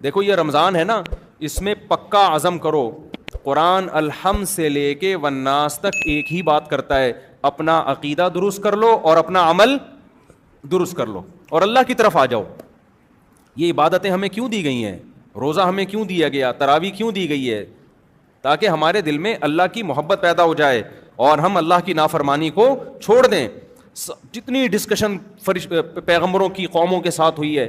دیکھو یہ رمضان ہے نا, اس میں پکا عزم کرو. قرآن الحمد سے لے کے والناس تک ایک ہی بات کرتا ہے, اپنا عقیدہ درست کر لو اور اپنا عمل درست کر لو اور اللہ کی طرف آ جاؤ. یہ عبادتیں ہمیں کیوں دی گئی ہیں؟ روزہ ہمیں کیوں دیا گیا؟ تراویح کیوں دی گئی ہے؟ تاکہ ہمارے دل میں اللہ کی محبت پیدا ہو جائے اور ہم اللہ کی نافرمانی کو چھوڑ دیں. جتنی ڈسکشن پیغمبروں کی قوموں کے ساتھ ہوئی ہے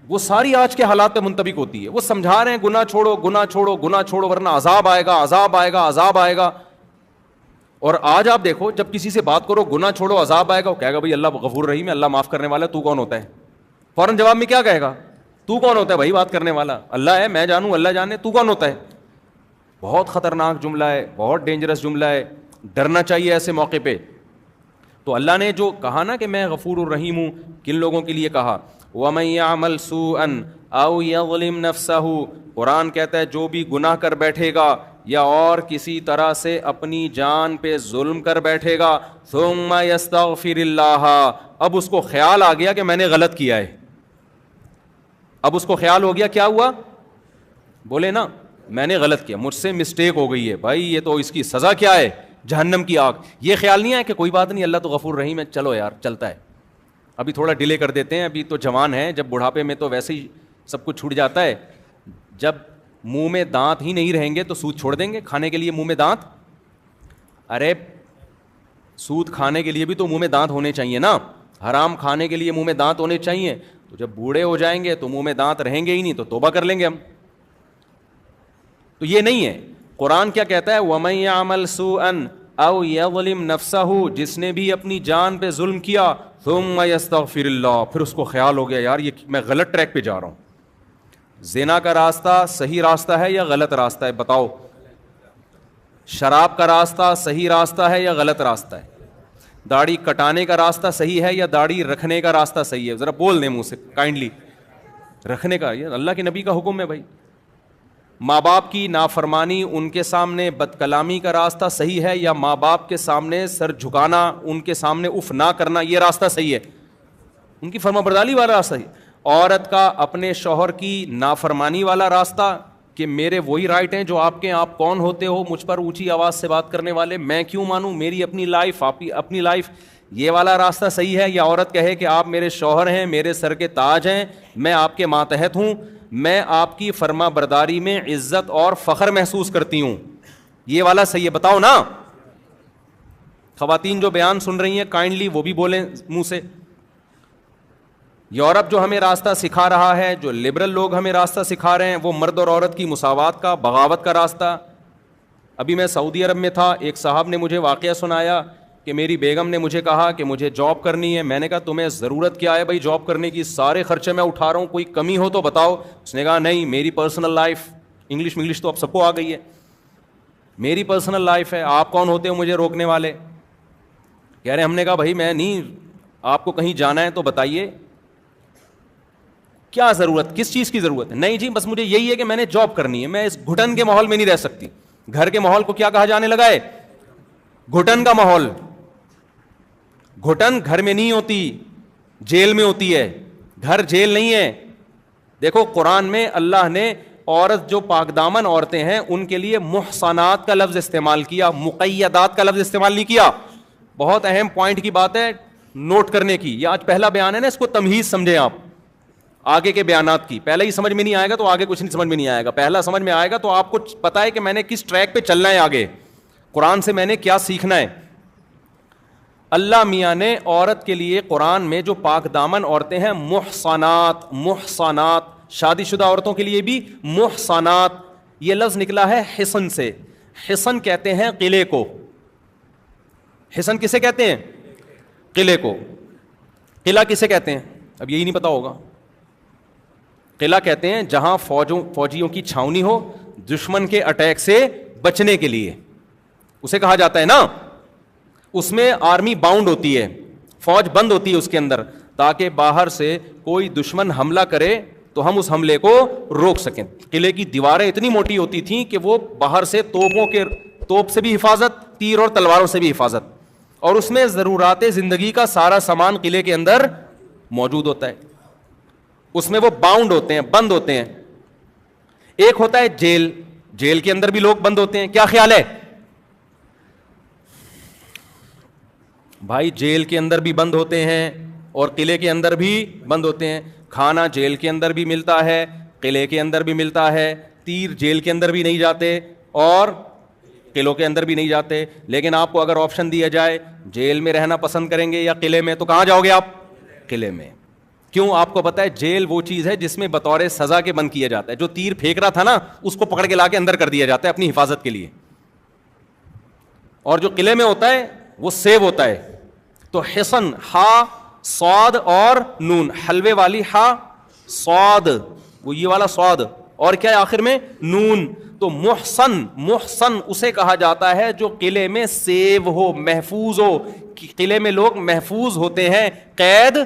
وہ ساری آج کے حالات پہ منطبق ہوتی ہے. وہ سمجھا رہے ہیں گناہ چھوڑو, گناہ چھوڑو, گناہ چھوڑو ورنہ عذاب آئے گا, عذاب آئے گا, عذاب آئے گا. اور آج آپ دیکھو جب کسی سے بات کرو گناہ چھوڑو عذاب آئے گا, وہ کہے گا بھائی اللہ غفور رحیم ہے, اللہ معاف کرنے والا ہے, تو کون ہوتا ہے؟ فوراً جواب میں کیا کہے گا؟ تو کون ہوتا ہے بھائی بات کرنے والا؟ اللہ ہے, میں جانوں, اللہ جانے, تو کون ہوتا ہے؟ بہت خطرناک جملہ ہے, بہت ڈینجرس جملہ ہے. ڈرنا چاہیے ایسے موقع پہ. تو اللہ نے جو کہا نا کہ میں غفور الرحیم ہوں, کن لوگوں کے لیے کہا؟ وَمَن يَعْمَلْ سُوءًا أَوْ يَظْلِمْ نَفْسَهُ, قرآن کہتا ہے جو بھی گناہ کر بیٹھے گا یا اور کسی طرح سے اپنی جان پہ ظلم کر بیٹھے گا, ثُمَّ يَسْتَغْفِرِ اللَّهَ, اب اس کو خیال آ گیا کہ میں نے غلط کیا ہے. اب اس کو خیال ہو گیا, کیا ہوا؟ بولے نا میں نے غلط کیا, مجھ سے مسٹیک ہو گئی ہے بھائی, یہ تو اس کی سزا کیا ہے؟ جہنم کی آگ. یہ خیال نہیں ہے کہ کوئی بات نہیں اللہ تو غفور رحیم ہے, چلو یار چلتا ہے, ابھی تھوڑا ڈیلے کر دیتے ہیں, ابھی تو جوان ہے, جب بڑھاپے میں تو ویسے ہی سب کچھ چھوٹ جاتا ہے. جب منہ میں دانت ہی نہیں رہیں گے تو سود چھوڑ دیں گے کھانے کے لیے منہ میں دانت؟ ارے سود کھانے کے لیے بھی تو منہ میں دانت ہونے چاہیے نا, حرام کھانے کے لیے منہ میں دانت ہونے چاہیے. تو جب بوڑھے ہو جائیں گے تو منہ میں دانت رہیں گے ہی نہیں, تو توبہ کر لیں گے ہم. تو یہ نہیں ہے. قرآن کیا کہتا ہے؟ وَمَن يَعْمَلْ سُوءًا أَوْ يَظْلِمْ نَفْسَهُ, جس نے بھی اپنی جان پہ ظلم کیا, ثُمَّ يَسْتَغْفِرِ اللَّهُ, پھر اس کو خیال ہو گیا یار یہ میں غلط ٹریک پہ جا رہا ہوں. زنا کا راستہ صحیح راستہ ہے یا غلط راستہ ہے؟ بتاؤ. شراب کا راستہ صحیح راستہ ہے یا غلط راستہ ہے؟ داڑھی کٹانے کا راستہ صحیح ہے یا داڑھی رکھنے کا راستہ صحیح ہے؟ ذرا بول دیں منہ سے کائنڈلی. رکھنے کا, یہ اللہ کے نبی کا حکم ہے بھائی. ماں باپ کی نافرمانی, ان کے سامنے بد کلامی کا راستہ صحیح ہے یا ماں باپ کے سامنے سر جھکانا, ان کے سامنے اف نہ کرنا, یہ راستہ صحیح ہے؟ ان کی فرما برداری والا راستہ صحیح. عورت کا اپنے شوہر کی نافرمانی والا راستہ کہ میرے وہی رائٹ ہیں جو آپ کے, آپ کون ہوتے ہو مجھ پر اونچی آواز سے بات کرنے والے, میں کیوں مانوں, میری اپنی لائف, آپ کی اپنی لائف, یہ والا راستہ صحیح ہے؟ یا عورت کہے کہ آپ میرے شوہر ہیں, میرے سر کے تاج ہیں, میں آپ کے ماتحت ہوں, میں آپ کی فرما برداری میں عزت اور فخر محسوس کرتی ہوں, یہ والا صحیح ہے؟ بتاؤ نا. خواتین جو بیان سن رہی ہیں کائنڈلی وہ بھی بولیں منہ سے. یورپ جو ہمیں راستہ سکھا رہا ہے, جو لبرل لوگ ہمیں راستہ سکھا رہے ہیں, وہ مرد اور عورت کی مساوات کا, بغاوت کا راستہ. ابھی میں سعودی عرب میں تھا, ایک صاحب نے مجھے واقعہ سنایا کہ میری بیگم نے مجھے کہا کہ مجھے جاب کرنی ہے. میں نے کہا تمہیں ضرورت کیا ہے بھائی جاب کرنے کی, سارے خرچے میں اٹھا رہا ہوں, کوئی کمی ہو تو بتاؤ. اس نے کہا نہیں میری پرسنل لائف, انگلش تو اب سب کو آ گئی ہے, میری پرسنل لائف ہے, آپ کون ہوتے ہو مجھے روکنے والے؟ کہہ رہے ہم نے کہا بھائی میں نہیں, آپ کو کہیں جانا ہے تو بتائیے کیا ضرورت, کس چیز کی ضرورت ہے؟ نہیں جی بس مجھے یہی ہے کہ میں نے جاب کرنی ہے, میں اس گھٹن کے ماحول میں نہیں رہ سکتی. گھر کے ماحول کو کیا کہا جانے لگا ہے؟ گھٹن کا ماحول. گھٹن گھر میں نہیں ہوتی, جیل میں ہوتی ہے. گھر جیل نہیں ہے. دیکھو قرآن میں اللہ نے عورت جو پاک دامن عورتیں ہیں ان کے لیے محصنات کا لفظ استعمال کیا, مقیدات کا لفظ استعمال نہیں کیا. بہت اہم پوائنٹ کی بات ہے نوٹ کرنے کی. یہ آج پہلا بیان ہے نا, اس کو تمہیز سمجھیں آپ آگے کے بیانات کی. پہلے ہی سمجھ میں نہیں آئے گا تو آگے کچھ نہیں سمجھ میں نہیں آئے گا. پہلا سمجھ میں آئے گا تو آپ کو پتا ہے کہ میں نے کس ٹریک پہ چلنا ہے, آگے قرآن سے میں نے کیا سیکھنا ہے. اللہ میاں نے عورت کے لیے قرآن میں جو پاک دامن عورتیں ہیں محصنات, محصنات, شادی شدہ عورتوں کے لیے بھی محصنات, یہ لفظ نکلا ہے حصن سے. حصن کہتے ہیں قلعے کو. حصن کسے کہتے ہیں؟ قلعے کو. قلعہ کسے کہتے ہیں؟ اب یہی نہیں پتا ہوگا. قلعہ کہتے ہیں جہاں فوجیوں کی چھاونی ہو دشمن کے اٹیک سے بچنے کے لیے, اسے کہا جاتا ہے نا. اس میں آرمی باؤنڈ ہوتی ہے, فوج بند ہوتی ہے اس کے اندر, تاکہ باہر سے کوئی دشمن حملہ کرے تو ہم اس حملے کو روک سکیں. قلعے کی دیواریں اتنی موٹی ہوتی تھیں کہ وہ باہر سے توپ سے بھی حفاظت, تیر اور تلواروں سے بھی حفاظت, اور اس میں ضرورات زندگی کا سارا سامان قلعے کے اندر موجود ہوتا ہے. اس میں وہ باؤنڈ ہوتے ہیں, بند ہوتے ہیں. ایک ہوتا ہے جیل, جیل کے اندر بھی لوگ بند ہوتے ہیں. کیا خیال ہے بھائی؟ جیل کے اندر بھی بند ہوتے ہیں اور قلعے کے اندر بھی بند ہوتے ہیں. کھانا جیل کے اندر بھی ملتا ہے, قلعے کے اندر بھی ملتا ہے. تیر جیل کے اندر بھی نہیں جاتے اور قلعوں کے اندر بھی نہیں جاتے. لیکن آپ کو اگر آپشن دیا جائے جیل میں رہنا پسند کریں گے یا قلعے میں, تو کہاں جاؤ گے آپ؟ قلعے میں. کیوں؟ آپ کو پتا ہے جیل وہ چیز ہے جس میں بطور سزا کے بند کیا جاتا ہے. جو تیر پھینک رہا تھا نا, اس کو پکڑ کے لا کے اندر کر دیا جاتا ہے اپنی حفاظت کے لیے. اور جو قلعے میں ہوتا ہے وہ سیو ہوتا ہے. تو حصن, ہا صاد اور نون, حلوے والی ہا صاد, وہ یہ والا صاد, اور کیا ہے آخر میں؟ نون. تو محسن, محسن اسے کہا جاتا ہے جو قلعے میں سیو ہو, محفوظ ہو. قلعے میں لوگ محفوظ ہوتے ہیں, قید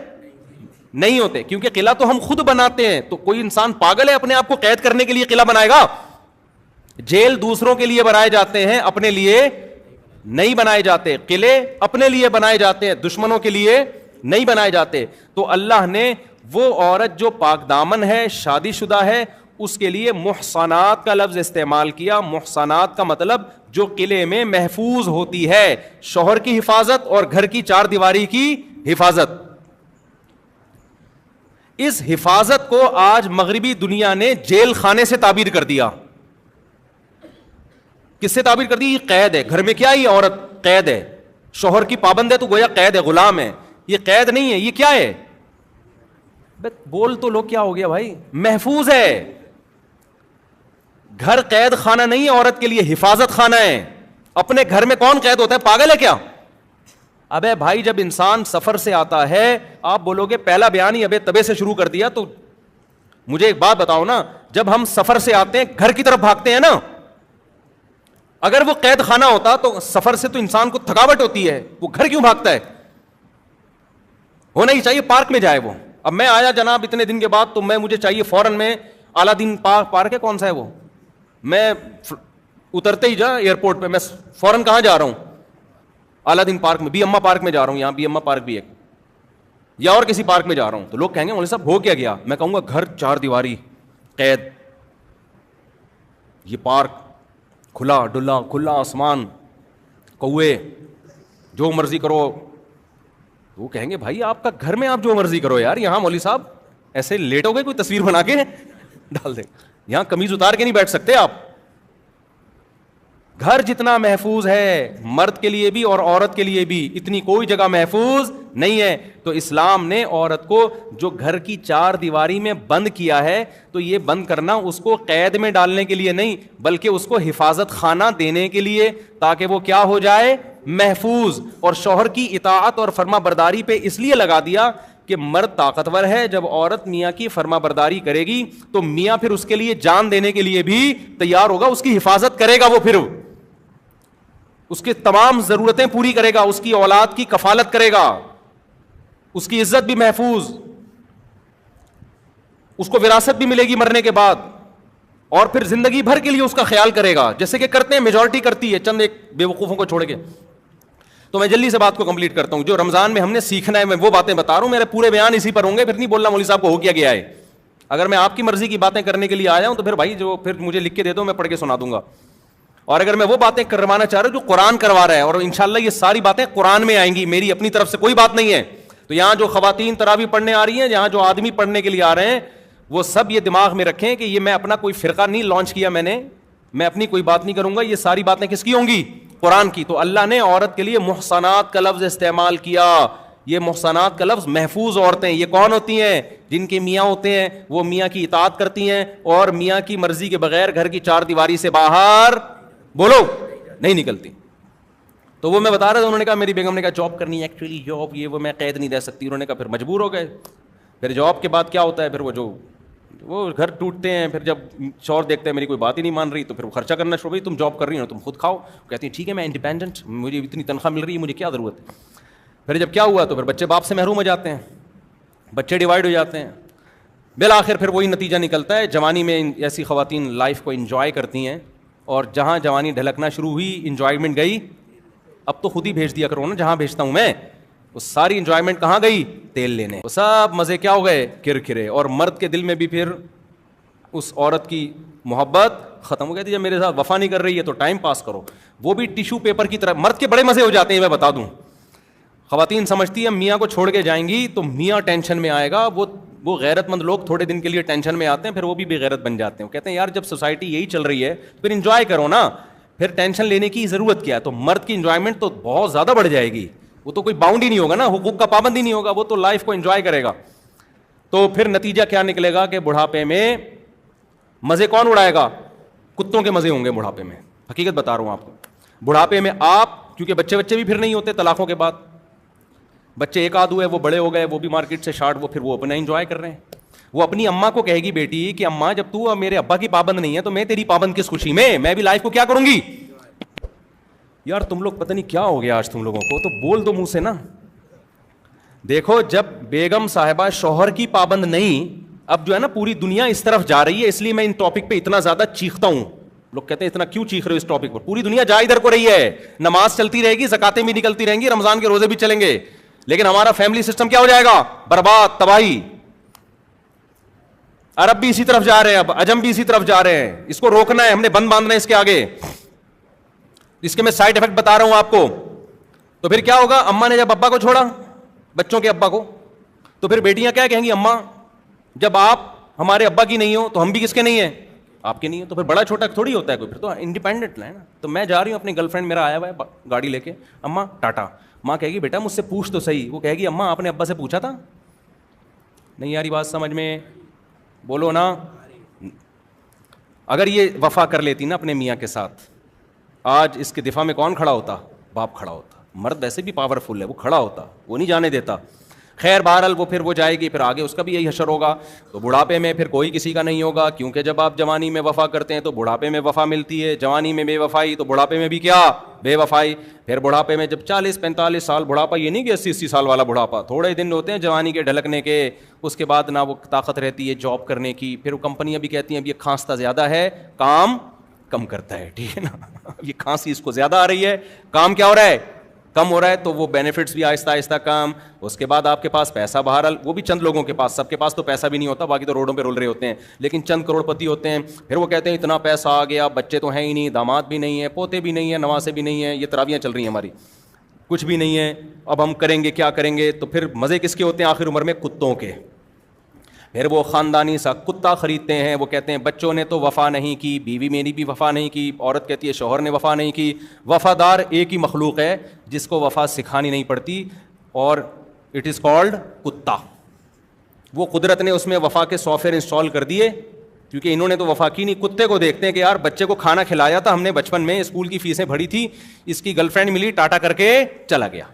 نہیں ہوتے. کیونکہ قلعہ تو ہم خود بناتے ہیں, تو کوئی انسان پاگل ہے اپنے آپ کو قید کرنے کے لیے قلعہ بنائے گا؟ جیل دوسروں کے لیے بنائے جاتے ہیں, اپنے لیے نہیں بنائے جاتے. قلعے اپنے لیے بنائے جاتے ہیں, دشمنوں کے لیے نہیں بنائے جاتے. تو اللہ نے وہ عورت جو پاک دامن ہے, شادی شدہ ہے, اس کے لیے محصنات کا لفظ استعمال کیا. محصنات کا مطلب جو قلعے میں محفوظ ہوتی ہے, شوہر کی حفاظت اور گھر کی چار دیواری کی حفاظت. اس حفاظت کو آج مغربی دنیا نے جیل خانے سے تعبیر کر دیا. کس سے تعبیر کر دی؟ یہ قید ہے. گھر میں کیا ہے؟ یہ عورت قید ہے. شوہر کی پابند ہے تو گویا قید ہے, غلام ہے. یہ قید نہیں ہے, یہ کیا ہے؟ بول تو لو, کیا ہو گیا بھائی؟ محفوظ ہے. گھر قید خانہ نہیں ہے, عورت کے لیے حفاظت خانہ ہے. اپنے گھر میں کون قید ہوتا ہے؟ پاگل ہے کیا؟ ابے بھائی جب انسان سفر سے آتا ہے, آپ بولو گے پہلا بیان ہی ابے تبے سے شروع کر دیا. تو مجھے ایک بات بتاؤ نا, جب ہم سفر سے آتے ہیں گھر کی طرف بھاگتے ہیں نا, اگر وہ قید خانہ ہوتا تو سفر سے تو انسان کو تھکاوٹ ہوتی ہے, وہ گھر کیوں بھاگتا ہے؟ ہونا ہی چاہیے پارک میں جائے وہ. اب میں آیا جناب اتنے دن کے بعد, تو مجھے چاہیے فوراً میں اعلیٰ دین پارک ہے, کون سا ہے وہ, میں اترتے ہی جا ایئرپورٹ پہ میں فوراً کہاں جا رہا ہوں؟ اعلیٰ دین پارک میں, بی اما پارک میں جا رہا ہوں. یہاں بی اما پارک بھی ہے, یا اور کسی پارک میں جا رہا ہوں. تو لوگ کہیں گے مولوی صاحب ہو کیا گیا؟ میں کہوں گا گھر چار دیواری, قید. یہ پارک کھلا ڈلا, کھلا آسمان, کوے, جو مرضی کرو. وہ کہیں گے بھائی آپ کا گھر میں آپ جو مرضی کرو یار, یہاں مولوی صاحب ایسے لیٹو گے, کوئی تصویر بنا کے ڈال دیں, یہاں قمیض اتار کے نہیں بیٹھ سکتے آپ. گھر جتنا محفوظ ہے مرد کے لیے بھی اور عورت کے لیے بھی, اتنی کوئی جگہ محفوظ نہیں ہے. تو اسلام نے عورت کو جو گھر کی چار دیواری میں بند کیا ہے, تو یہ بند کرنا اس کو قید میں ڈالنے کے لیے نہیں, بلکہ اس کو حفاظت خانہ دینے کے لیے, تاکہ وہ کیا ہو جائے؟ محفوظ. اور شوہر کی اطاعت اور فرما برداری پہ اس لیے لگا دیا کہ مرد طاقتور ہے, جب عورت میاں کی فرما برداری کرے گی تو میاں پھر اس کے لیے جان دینے کے لیے بھی تیار ہوگا, اس کی حفاظت کرے گا, وہ پھر اس کی تمام ضرورتیں پوری کرے گا, اس کی اولاد کی کفالت کرے گا, اس کی عزت بھی محفوظ, اس کو وراثت بھی ملے گی مرنے کے بعد, اور پھر زندگی بھر کے لیے اس کا خیال کرے گا, جیسے کہ کرتے ہیں, میجورٹی کرتی ہے, چند ایک بے وقوفوں کو چھوڑ کے. تو میں جلدی سے بات کو کمپلیٹ کرتا ہوں. جو رمضان میں ہم نے سیکھنا ہے میں وہ باتیں بتا رہا ہوں, میرے پورے بیان اسی پر ہوں گے, پھر نہیں بولنا مولوی صاحب کو ہو کیا گیا ہے. اگر میں آپ کی مرضی کی باتیں کرنے کے لیے آیا ہوں تو پھر بھائی جو پھر مجھے لکھ کے دے دو, میں پڑھ کے سنا دوں گا. اور اگر میں وہ باتیں کروانا چاہ رہا ہوں جو قرآن کروا رہا ہے, اور انشاءاللہ یہ ساری باتیں قرآن میں آئیں گی, میری اپنی طرف سے کوئی بات نہیں ہے. تو یہاں جو خواتین تراویح پڑھنے آ رہی ہیں, یہاں جو آدمی پڑھنے کے لیے آ رہے ہیں, وہ سب یہ دماغ میں رکھیں کہ یہ میں اپنا کوئی فرقہ نہیں لانچ کیا, میں اپنی کوئی بات نہیں کروں گا, یہ ساری باتیں کس کی ہوں گی؟ قرآن کی. تو اللہ نے عورت کے لیے محصنات کا لفظ استعمال کیا. یہ محصنات کا لفظ محفوظ عورتیں, یہ کون ہوتی ہیں؟ جن کے میاں ہوتے ہیں, وہ میاں کی اطاعت کرتی ہیں اور میاں کی مرضی کے بغیر گھر کی چار دیواری سے باہر بولو نہیں نکلتی. تو وہ میں بتا رہا تھا, انہوں نے کہا میری بیگم نے کہا جاب کرنی ہے, ایکچولی جاب یہ وہ میں قید نہیں دے سکتی. انہوں نے کہا پھر مجبور ہو گئے. پھر جاب کے بعد کیا ہوتا ہے, پھر وہ گھر ٹوٹتے ہیں. پھر جب شوہر دیکھتے ہیں میری کوئی بات ہی نہیں مان رہی, تو پھر وہ خرچہ کرنا شروع, بھائی تم جاب کر رہی ہو تم خود کھاؤ. کہتی ہیں ٹھیک ہے میں انڈیپینڈنٹ, مجھے اتنی تنخواہ مل رہی ہے, مجھے کیا ضرورت ہے. پھر جب کیا ہوا تو پھر بچے باپ سے محروم ہو جاتے ہیں, بچے ڈیوائڈ ہو جاتے ہیں. بالآخر پھر وہی نتیجہ نکلتا ہے. جوانی میں ایسی خواتین لائف کو انجوائے کرتی ہیں, اور جہاں جوانی ڈھلکنا شروع ہوئی انجوائمنٹ گئی. اب تو خود ہی بھیج دیا کرو نا جہاں بھیجتا ہوں میں. وہ ساری انجوائمنٹ کہاں گئی؟ تیل لینے. وہ سب مزے کیا ہو گئے؟ کرکرے. اور مرد کے دل میں بھی پھر اس عورت کی محبت ختم ہو گئی تھی. جب میرے ساتھ وفا نہیں کر رہی ہے تو ٹائم پاس کرو. وہ بھی ٹیشو پیپر کی طرح. مرد کے بڑے مزے ہو جاتے ہیں, میں بتا دوں. خواتین سمجھتی ہیں میاں کو چھوڑ کے جائیں گی تو میاں ٹینشن میں آئے گا. وہ غیرت مند لوگ تھوڑے دن کے لیے ٹینشن میں آتے ہیں, پھر وہ بھی بے غیرت بن جاتے ہیں. وہ کہتے ہیں یار جب سوسائٹی یہی چل رہی ہے پھر انجوائے کرو نا, پھر ٹینشن لینے کی ضرورت کیا ہے. تو مرد کی انجوائمنٹ تو بہت زیادہ بڑھ جائے گی. وہ تو کوئی باؤنڈ ہی نہیں ہوگا نا, حقوق کا پابند ہی نہیں ہوگا, وہ تو لائف کو انجوائے کرے گا. تو پھر نتیجہ کیا نکلے گا کہ بڑھاپے میں مزے کون اڑائے گا؟ کتوں کے مزے ہوں گے بڑھاپے میں. حقیقت بتا رہا ہوں آپ کو. بڑھاپے میں آپ, کیونکہ بچے بھی پھر نہیں ہوتے طلاقوں کے بعد, بچے ایک آدھ ہوئے, وہ بڑے ہو گئے, وہ بھی مارکیٹ سے شارٹ, وہ پھر وہ اپنا انجوائے کر رہے ہیں. وہ اپنی اماں کو کہے گی بیٹی کہ اماں جب تو میرے ابا کی پابند نہیں ہے تو میں تیری پابند کس خوشی میں بھی لائف کو کیا کروں گی. یار تم لوگ پتہ نہیں کیا ہو گیا آج تم لوگوں کو, تو بول دو منہ سے نا. دیکھو جب بیگم صاحبہ شوہر کی پابند نہیں, اب جو ہے نا پوری دنیا اس طرف جا رہی ہے, اس لیے میں ان ٹاپک پہ اتنا زیادہ چیختا ہوں. لوگ کہتے ہیں اتنا کیوں چیخ رہے ہو اس ٹاپک پر؟ پوری دنیا جا ادھر کو رہی ہے. نماز چلتی رہے گی, زکاتیں بھی نکلتی رہیں گی, رمضان کے روزے بھی چلیں گے, لیکن ہمارا فیملی سسٹم کیا ہو جائے گا؟ برباد, تباہی. عرب بھی اسی طرف جا رہے ہیں, اب عجم بھی اسی طرف جا رہے ہیں. اس کو روکنا ہے, ہم نے بند باندھنا ہے اس کے آگے. اس کے میں سائڈ افیکٹ بتا رہا ہوں آپ کو. تو پھر کیا ہوگا؟ اماں نے جب ابا کو چھوڑا, بچوں کے ابا کو, تو پھر بیٹیاں کیا کہیں گی؟ اماں جب آپ ہمارے ابا کی نہیں ہو تو ہم بھی کس کے نہیں ہیں؟ آپ کے نہیں ہو. تو پھر بڑا چھوٹا تھوڑی ہوتا ہے کوئی, پھر تو انڈیپینڈنٹ ہے نا. تو میں جا رہی ہوں, اپنی گرل فرینڈ میرا آیا ہوا ہے گاڑی لے کے, اماں ٹاٹا. ماں کہے گی بیٹا مجھ سے پوچھ تو صحیح. وہ کہے گی اماں آپ نے ابا سے پوچھا تھا؟ نہیں یاری بات سمجھ میں, بولو نا. اگر یہ وفا کر لیتی نا اپنے میاں کے ساتھ, آج اس کے دفاع میں کون کھڑا ہوتا؟ باپ کھڑا ہوتا. مرد ویسے بھی پاورفل ہے, وہ کھڑا ہوتا, وہ نہیں جانے دیتا. خیر بہرحال وہ پھر وہ جائے گی, پھر آگے اس کا بھی یہی حشر ہوگا. تو بڑھاپے میں پھر کوئی کسی کا نہیں ہوگا, کیونکہ جب آپ جوانی میں وفا کرتے ہیں تو بڑھاپے میں وفا ملتی ہے. جوانی میں بے وفائی تو بڑھاپے میں بھی کیا؟ بے وفائی. پھر بڑھاپے میں جب 40-45 سال, بڑھاپا یہ نہیں کہ 80 سال والا بڑھاپا, تھوڑے دن ہوتے ہیں جوانی کے ڈھلکنے کے, اس کے بعد نہ وہ طاقت رہتی ہے جاب کرنے کی. پھر وہ کمپنیاں بھی کہتی ہیں اب یہ کھانستا زیادہ ہے, کام کم کرتا ہے, ٹھیک ہے نا. یہ کھانسی اس کو زیادہ آ رہی ہے, کام کیا ہو رہا ہے؟ کم ہو رہا ہے. تو وہ بینیفٹس بھی آہستہ آہستہ کم. اس کے بعد آپ کے پاس پیسہ بہرحال, وہ بھی چند لوگوں کے پاس, سب کے پاس تو پیسہ بھی نہیں ہوتا, باقی تو روڈوں پہ رول رہے ہوتے ہیں, لیکن چند کروڑ پتی ہوتے ہیں. پھر وہ کہتے ہیں اتنا پیسہ آ گیا, بچے تو ہیں ہی نہیں, داماد بھی نہیں ہے, پوتے بھی نہیں ہیں, نواسے بھی نہیں ہیں, یہ تراویاں چل رہی ہیں ہماری, کچھ بھی نہیں ہے. اب ہم کریں گے کیا کریں گے؟ تو پھر مزے کس کے ہوتے ہیں آخر عمر میں؟ کتوں کے. پھر وہ خاندانی سا کتا خریدتے ہیں. وہ کہتے ہیں بچوں نے تو وفا نہیں کی, بیوی میری بھی وفا نہیں کی, عورت کہتی ہے شوہر نے وفا نہیں کی. وفادار ایک ہی مخلوق ہے جس کو وفا سکھانی نہیں پڑتی, اور اٹ از کالڈ کتا. وہ قدرت نے اس میں وفا کے سافٹ ویئر انسٹال کر دیے, کیونکہ انہوں نے تو وفا کی نہیں. کتے کو دیکھتے ہیں کہ یار بچے کو کھانا کھلایا تھا ہم نے بچپن میں, اسکول کی فیسیں بھری تھی, اس کی گرل فرینڈ ملی, ٹاٹا کر کے چلا گیا.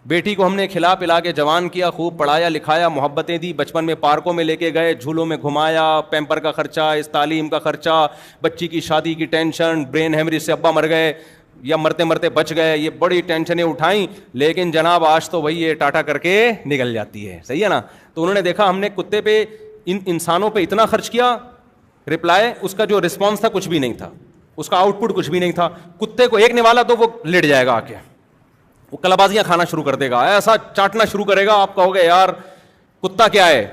بیٹی کو ہم نے کھلا پلا کے جوان کیا, خوب پڑھایا لکھایا, محبتیں دی, بچپن میں پارکوں میں لے کے گئے, جھولوں میں گھمایا, پیمپر کا خرچہ, اس تعلیم کا خرچہ, بچی کی شادی کی ٹینشن, برین ہیمریج سے ابا مر گئے یا مرتے مرتے بچ گئے, یہ بڑی ٹینشنیں اٹھائیں. لیکن جناب آج تو وہی ہے, ٹاٹا کر کے نکل جاتی ہے, صحیح ہے نا. تو انہوں نے دیکھا ہم نے کتے پہ, ان انسانوں پہ اتنا خرچ کیا, رپلائی اس کا جو رسپانس تھا کچھ بھی نہیں تھا, اس کا آؤٹ پٹ کچھ بھی نہیں تھا. کتے کو ایک نوالا تو وہ لیٹ جائے گا آ کے, وہ کلابازیاں کھانا شروع کر دے گا, ایسا چاٹنا شروع کرے گا, آپ کہو گے یار کتا کیا ہے,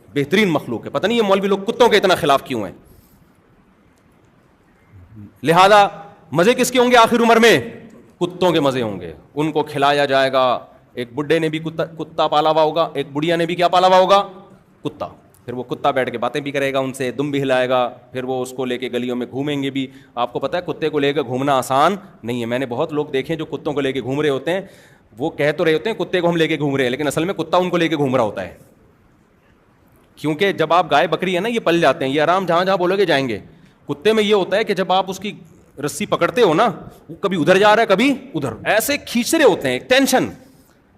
بہترین مخلوق ہے. پتہ نہیں یہ مولوی لوگ کتوں کے اتنا خلاف کیوں ہیں. لہذا مزے کس کے ہوں گے آخر عمر میں؟ کتوں کے مزے ہوں گے. ان کو کھلایا جائے گا. ایک بڈھے نے بھی کتا پالا ہوا ہوگا, ایک بڑھیا نے بھی کیا پالا ہوا ہوگا؟ کتا. پھر وہ کتا بیٹھ کے باتیں بھی کرے گا ان سے, دم بھی ہلائے گا, پھر وہ اس کو لے کے گلیوں میں گھومیں گے بھی. آپ کو پتہ ہے کتے کو لے کے گھومنا آسان نہیں ہے. میں نے بہت لوگ دیکھے جو کتوں کو لے کے گھوم رہے ہوتے ہیں, وہ کہہ تو رہے ہوتے ہیں کتے کو ہم لے کے گھوم رہے ہیں, لیکن اصل میں کتا ان کو لے کے گھوم رہا ہوتا ہے. کیونکہ جب آپ گائے بکری ہے نا, یہ پل جاتے ہیں, یہ آرام جہاں جہاں بولو گے جائیں گے. کتے میں یہ ہوتا ہے کہ جب آپ اس کی رسی پکڑتے ہو نا, وہ کبھی ادھر جا رہا ہے کبھی ادھر, ایسے کھینچ رہے ہوتے ہیں, ٹینشن.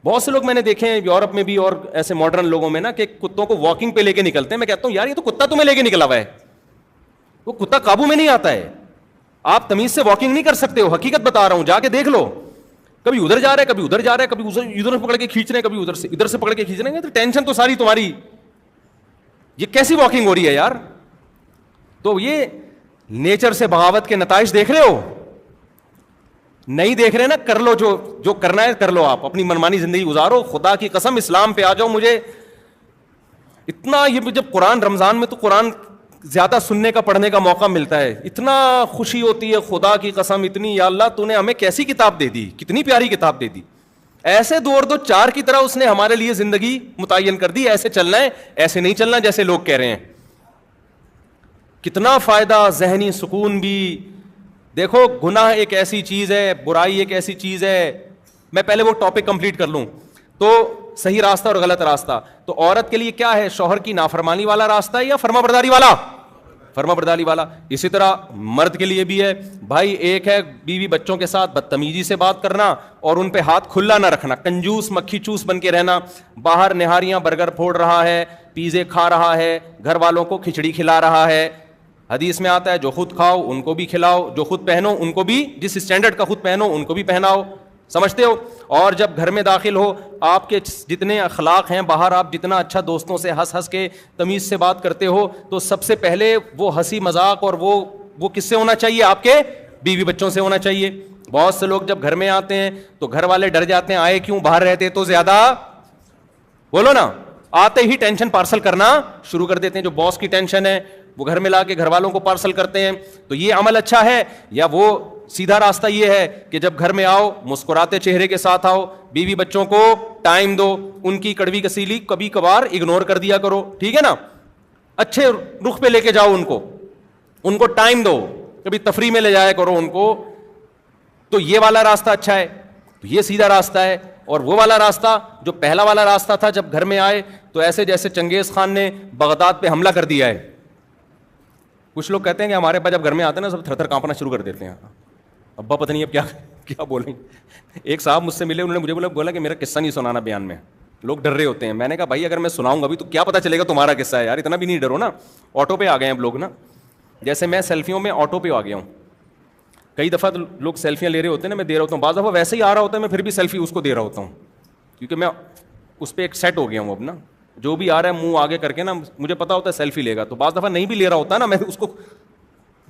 بہت سے لوگ میں نے دیکھے ہیں یورپ میں بھی اور ایسے ماڈرن لوگوں میں نا, کہ کتوں کو واکنگ پہ لے کے نکلتے ہیں. میں کہتا ہوں یار یہ تو کتا تمہیں لے کے نکلا ہوا ہے, وہ کتا قابو میں نہیں آتا ہے. آپ تمیز سے واکنگ نہیں کر سکتے ہو, حقیقت بتا رہا ہوں, جا کے دیکھ لو. کبھی ادھر جا رہا ہے کبھی ادھر جا رہا ہے, کبھی ادھر پکڑ کے کھینچ رہے ہیں, کبھی ادھر سے پکڑ کے کھینچ رہے ہیں. تو ٹینشن تو ساری تمہاری, یہ کیسی واکنگ ہو رہی ہے یار. تو یہ نیچر سے بغاوت کے نتائج دیکھ رہے ہو. نہیں دیکھ رہے نا, کر لو جو کرنا ہے کر لو, آپ اپنی منمانی زندگی گزارو, خدا کی قسم اسلام پہ آ جاؤ. مجھے اتنا, یہ جب قرآن رمضان میں تو قرآن زیادہ سننے کا پڑھنے کا موقع ملتا ہے, اتنا خوشی ہوتی ہے, خدا کی قسم اتنی, یا اللہ تو نے ہمیں کیسی کتاب دے دی, کتنی پیاری کتاب دے دی. ایسے 2 اور 2 4 کی طرح اس نے ہمارے لیے زندگی متعین کر دی, ایسے چلنا ہے, ایسے نہیں چلنا جیسے لوگ کہہ رہے ہیں. کتنا فائدہ, ذہنی سکون بھی. دیکھو گناہ ایک ایسی چیز ہے, برائی ایک ایسی چیز ہے. میں پہلے وہ ٹاپک کمپلیٹ کر لوں. تو صحیح راستہ اور غلط راستہ, تو عورت کے لیے کیا ہے, شوہر کی نافرمانی والا راستہ ہے یا فرما برداری والا؟ فرما برداری والا. اسی طرح مرد کے لیے بھی ہے بھائی, ایک ہے بیوی بچوں کے ساتھ بدتمیزی سے بات کرنا اور ان پہ ہاتھ کھلا نہ رکھنا, کنجوس مکھی چوس بن کے رہنا, باہر نہاریاں برگر پھوڑ رہا ہے, پیزے کھا رہا ہے, گھر والوں کو کھچڑی کھلا رہا ہے. حدیث میں آتا ہے جو خود کھاؤ ان کو بھی کھلاؤ, جو خود پہنو ان کو بھی, جس اسٹینڈرڈ کا خود پہنو ان کو بھی پہناؤ. سمجھتے ہو؟ اور جب گھر میں داخل ہو, آپ کے جتنے اخلاق ہیں باہر, آپ جتنا اچھا دوستوں سے ہنس ہنس کے تمیز سے بات کرتے ہو, تو سب سے پہلے وہ ہنسی مذاق اور وہ کس سے ہونا چاہیے, آپ کے بیوی بچوں سے ہونا چاہیے. بہت سے لوگ جب گھر میں آتے ہیں تو گھر والے ڈر جاتے ہیں, آئے کیوں, باہر رہتے تو زیادہ, بولو نا, آتے ہی ٹینشن پارسل کرنا شروع کر دیتے ہیں. جو باس کی ٹینشن ہے وہ گھر میں لا کے گھر والوں کو پارسل کرتے ہیں. تو یہ عمل اچھا ہے یا وہ سیدھا راستہ یہ ہے کہ جب گھر میں آؤ مسکراتے چہرے کے ساتھ آؤ, بیوی بچوں کو ٹائم دو, ان کی کڑوی کسیلی کبھی کبھار اگنور کر دیا کرو, ٹھیک ہے نا, اچھے رخ پہ لے کے جاؤ ان کو ٹائم دو, کبھی تفریح میں لے جایا کرو ان کو. تو یہ والا راستہ اچھا ہے, تو یہ سیدھا راستہ ہے. اور وہ والا راستہ جو پہلا والا راستہ تھا, جب گھر میں آئے تو ایسے جیسے چنگیز خان نے بغداد پہ حملہ کر دیا ہے. کچھ لوگ کہتے ہیں کہ ہمارے پاس جب گھر میں آتے ہیں نا سب تھر تھر کانپنا شروع کر دیتے ہیں, ابا پتہ نہیں اب کیا بولیں. ایک صاحب مجھ سے ملے, انہوں نے مجھے بولا کہ میرا قصہ نہیں سنانا بیان میں, لوگ ڈر رہے ہوتے ہیں. میں نے کہا بھائی اگر میں سناؤں گا بھی تو کیا پتہ چلے گا تمہارا قصہ ہے یار, اتنا بھی نہیں ڈرو نا. آٹو پہ آ گئے ہیں اب لوگ نا, جیسے میں سیلفیوں میں آٹو پہ آ گیا ہوں. کئی دفعہ تو لوگ سیلفیاں لے رہے ہوتے ہیں نا, میں دے رہا ہوتا ہوں, بعض دفعہ ویسے ہی آ رہا ہوتا ہے میں پھر بھی سیلفی اس کو دے رہا ہوتا ہوں, کیونکہ میں اس پہ ایک سیٹ ہو گیا ہوں اب نا. جو بھی آ رہا ہے منہ آگے کر کے نا, مجھے پتا ہوتا ہے سیلفی لے گا, تو بعض دفعہ نہیں بھی لے رہا ہوتا نا, میں اس کو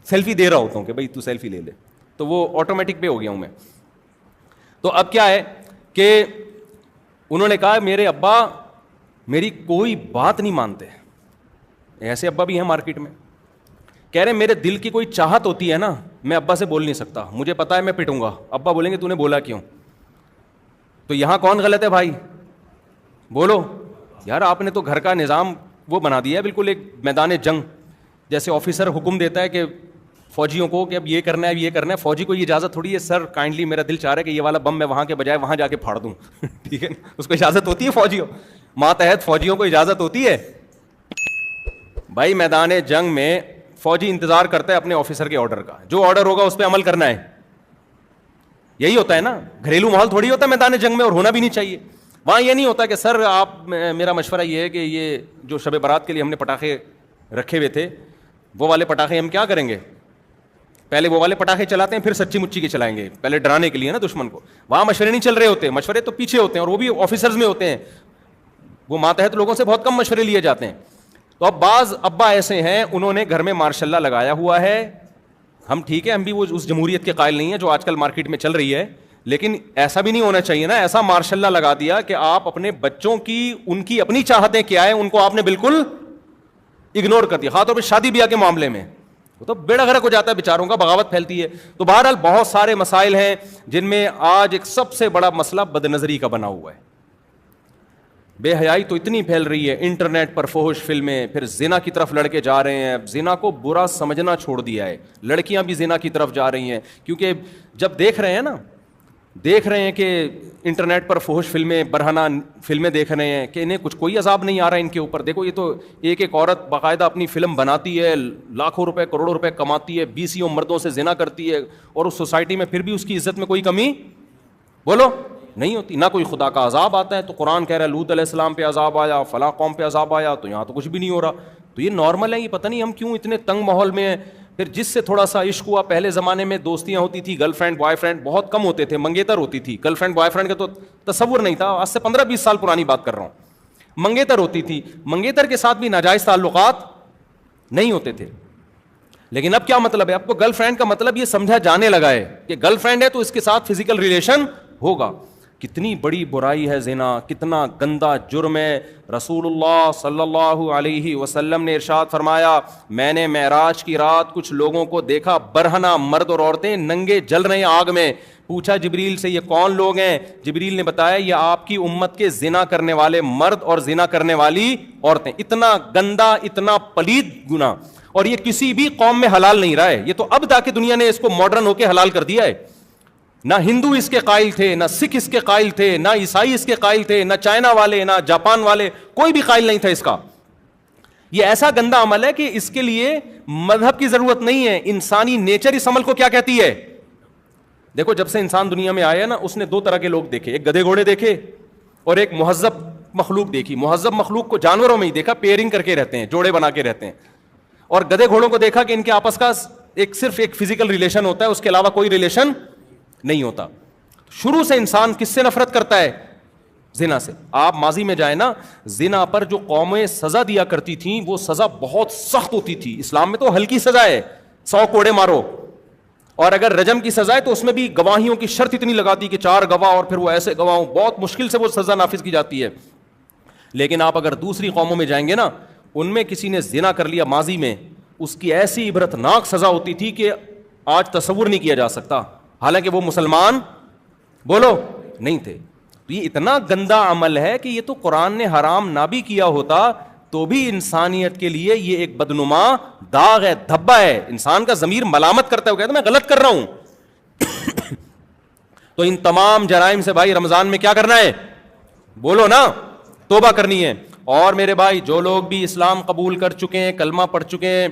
سیلفی دے رہا ہوتا ہوں کہ بھائی تو سیلفی لے لے, تو وہ آٹومیٹک پہ ہو گیا ہوں میں. تو اب کیا ہے کہ انہوں نے کہا میرے ابا میری کوئی بات نہیں مانتے. ایسے ابا بھی ہیں مارکیٹ میں, کہہ رہے میرے دل کی کوئی چاہت ہوتی ہے نا, میں ابا سے بول نہیں سکتا, مجھے پتا ہے میں پٹوں گا. ابا بولیں گے تو نے بولا کیوں؟ تو یہاں کون غلط ہے بھائی, بولو یار. آپ نے تو گھر کا نظام وہ بنا دیا ہے بالکل ایک میدان جنگ. جیسے آفیسر حکم دیتا ہے کہ فوجیوں کو کہ اب یہ کرنا ہے اب یہ کرنا ہے, فوجی کو یہ اجازت تھوڑی ہے, سر کائنڈلی میرا دل چاہ رہا ہے کہ یہ والا بم میں وہاں کے بجائے وہاں جا کے پھاڑ دوں. ٹھیک ہے, اس کو اجازت ہوتی ہے فوجیوں, ماتحت فوجیوں کو اجازت ہوتی ہے. بھائی میدان جنگ میں فوجی انتظار کرتا ہے اپنے آفیسر کے آرڈر کا, جو آرڈر ہوگا اس پہ عمل کرنا ہے. یہی ہوتا ہے نا, گھریلو ماحول تھوڑی ہوتا ہے میدان جنگ میں, اور ہونا بھی نہیں چاہیے. وہاں یہ نہیں ہوتا کہ سر آپ, میرا مشورہ یہ ہے کہ یہ جو شب برات کے لیے ہم نے پٹاخے رکھے ہوئے تھے وہ والے پٹاخے ہم کیا کریں گے, پہلے وہ والے پٹاخے چلاتے ہیں پھر سچی مچی کے چلائیں گے, پہلے ڈرانے کے لیے نا دشمن کو. وہاں مشورے نہیں چل رہے ہوتے, مشورے تو پیچھے ہوتے ہیں, اور وہ بھی آفیسرز میں ہوتے ہیں, وہ ماتحت لوگوں سے بہت کم مشورے لیے جاتے ہیں. تو اب بعض ابا ایسے ہیں انہوں نے گھر میں ماشاء اللہ لگایا ہوا ہے. ہم ٹھیک ہے, ہم بھی وہ اس جمہوریت کے قائل نہیں ہیں جو آج کل مارکیٹ میں چل رہی ہے, لیکن ایسا بھی نہیں ہونا چاہیے نا. ایسا ماشاء اللہ لگا دیا کہ آپ اپنے بچوں کی, ان کی اپنی چاہتیں کیا ہے ان کو آپ نے بالکل اگنور کر دیا. خاص طور پہ شادی بیاہ کے معاملے میں تو بیڑا غرق ہو جاتا ہے بیچاروں کا, بغاوت پھیلتی ہے. تو بہرحال بہت سارے مسائل ہیں جن میں آج ایک سب سے بڑا مسئلہ بد نظری کا بنا ہوا ہے. بے حیائی تو اتنی پھیل رہی ہے, انٹرنیٹ پر فحش فلمیں, پھر زنا کی طرف لڑکے جا رہے ہیں. زنا کو برا سمجھنا چھوڑ دیا ہے, لڑکیاں بھی زنا کی طرف جا رہی ہیں, کیونکہ جب دیکھ رہے ہیں کہ انٹرنیٹ پر فحش فلمیں, برہنہ فلمیں دیکھ رہے ہیں کہ انہیں کوئی عذاب نہیں آ رہا ہے ان کے اوپر. دیکھو یہ تو ایک عورت باقاعدہ اپنی فلم بناتی ہے, لاکھوں روپے کروڑوں روپے کماتی ہے, 20 مردوں سے زنا کرتی ہے, اور اس سوسائٹی میں پھر بھی اس کی عزت میں کوئی کمی بولو نہیں ہوتی, نہ کوئی خدا کا عذاب آتا ہے. تو قرآن کہہ رہا ہے لوط علیہ السلام پہ عذاب آیا, فلاں قوم پہ عذاب آیا, تو یہاں تو کچھ بھی نہیں ہو رہا. تو یہ نارمل ہے, یہ پتہ نہیں ہم کیوں اتنے تنگ ماحول میں ہیں. پھر جس سے تھوڑا سا عشق ہوا, پہلے زمانے میں دوستیاں ہوتی تھی, گرل فرینڈ بوائے فرینڈ بہت کم ہوتے تھے, منگیتر ہوتی تھی. گرل فرینڈ بوائے فرینڈ کا تو تصور نہیں تھا, آج سے 15-20 سال پرانی بات کر رہا ہوں. منگیتر ہوتی تھی, منگیتر کے ساتھ بھی ناجائز تعلقات نہیں ہوتے تھے. لیکن اب کیا مطلب ہے؟ آپ کو گرل فرینڈ کا مطلب یہ سمجھا جانے لگا ہے کہ گرل فرینڈ ہے تو اس کے ساتھ فزیکل ریلیشن ہوگا. کتنی بڑی برائی ہے زنا, کتنا گندا جرم ہے. رسول اللہ صلی اللہ علیہ وسلم نے ارشاد فرمایا, میں نے معراج کی رات کچھ لوگوں کو دیکھا, برہنہ مرد اور عورتیں ننگے جل رہے ہیں آگ میں. پوچھا جبریل سے یہ کون لوگ ہیں؟ جبریل نے بتایا یہ آپ کی امت کے زنا کرنے والے مرد اور زنا کرنے والی عورتیں. اتنا گندا, اتنا پلید گناہ, اور یہ کسی بھی قوم میں حلال نہیں رہا ہے. یہ تو اب تاکہ دنیا نے اس کو ماڈرن ہو کے حلال کر دیا ہے. نہ ہندو اس کے قائل تھے, نہ سکھ اس کے قائل تھے, نہ عیسائی اس کے قائل تھے, نہ چائنا والے, نہ جاپان والے, کوئی بھی قائل نہیں تھا اس کا. یہ ایسا گندا عمل ہے کہ اس کے لیے مذہب کی ضرورت نہیں ہے. انسانی نیچر اس عمل کو کیا کہتی ہے؟ دیکھو جب سے انسان دنیا میں آیا نا, اس نے دو طرح کے لوگ دیکھے, ایک گدھے گھوڑے دیکھے اور ایک مہذب مخلوق دیکھی. مہذب مخلوق کو جانوروں میں ہی دیکھا, پیئرنگ کر کے رہتے ہیں, جوڑے بنا کے رہتے ہیں. اور گدھے گھوڑوں کو دیکھا کہ ان کے آپس کا صرف ایک فزیکل ریلیشن ہوتا ہے, اس کے علاوہ کوئی ریلیشن نہیں ہوتا. شروع سے انسان کس سے نفرت کرتا ہے؟ زنا سے. آپ ماضی میں جائیں نا, زنا پر جو قومیں سزا دیا کرتی تھیں وہ سزا بہت سخت ہوتی تھی. اسلام میں تو ہلکی سزا ہے, 100 کوڑے مارو, اور اگر رجم کی سزا ہے تو اس میں بھی گواہیوں کی شرط اتنی لگاتی کہ 4 گواہ اور پھر وہ ایسے گواہ, بہت مشکل سے وہ سزا نافذ کی جاتی ہے. لیکن آپ اگر دوسری قوموں میں جائیں گے نا, ان میں کسی نے زنا کر لیا ماضی میں, اس کی ایسی عبرتناک سزا ہوتی تھی کہ آج تصور نہیں کیا جا سکتا, حالانکہ وہ مسلمان بولو نہیں تھے. تو یہ اتنا گندا عمل ہے کہ یہ تو قرآن نے حرام نہ بھی کیا ہوتا تو بھی انسانیت کے لیے یہ ایک بدنما داغ ہے, دھبا ہے. انسان کا ضمیر ملامت کرتا ہے, وہ کہتا ہے میں غلط کر رہا ہوں. تو ان تمام جرائم سے بھائی رمضان میں کیا کرنا ہے؟ بولو نا, توبہ کرنی ہے. اور میرے بھائی جو لوگ بھی اسلام قبول کر چکے ہیں, کلمہ پڑھ چکے ہیں,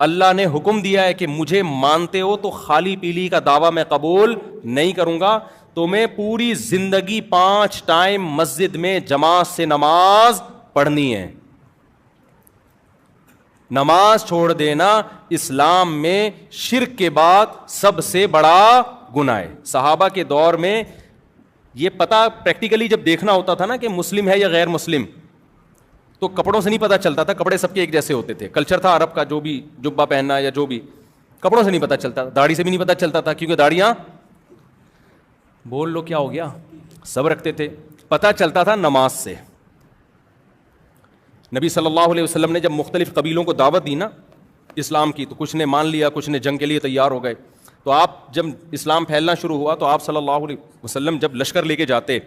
اللہ نے حکم دیا ہے کہ مجھے مانتے ہو تو خالی پیلی کا دعویٰ میں قبول نہیں کروں گا. تمہیں پوری زندگی 5 ٹائم مسجد میں جماعت سے نماز پڑھنی ہے. نماز چھوڑ دینا اسلام میں شرک کے بعد سب سے بڑا گناہ ہے. صحابہ کے دور میں یہ پتہ پریکٹیکلی جب دیکھنا ہوتا تھا نا کہ مسلم ہے یا غیر مسلم, تو کپڑوں سے نہیں پتہ چلتا تھا, کپڑے سب کے ایک جیسے ہوتے تھے. کلچر تھا عرب کا, جو بھی جبہ پہننا یا جو بھی, کپڑوں سے نہیں پتہ چلتا, داڑھی سے بھی نہیں پتہ چلتا تھا, کیونکہ داڑیاں بول لو کیا ہو گیا سب رکھتے تھے. پتہ چلتا تھا نماز سے. نبی صلی اللہ علیہ وسلم نے جب مختلف قبیلوں کو دعوت دی نا اسلام کی, تو کچھ نے مان لیا, کچھ نے جنگ کے لیے تیار ہو گئے. تو آپ جب اسلام پھیلنا شروع ہوا تو آپ صلی اللہ علیہ وسلم جب لشکر لے کے جاتے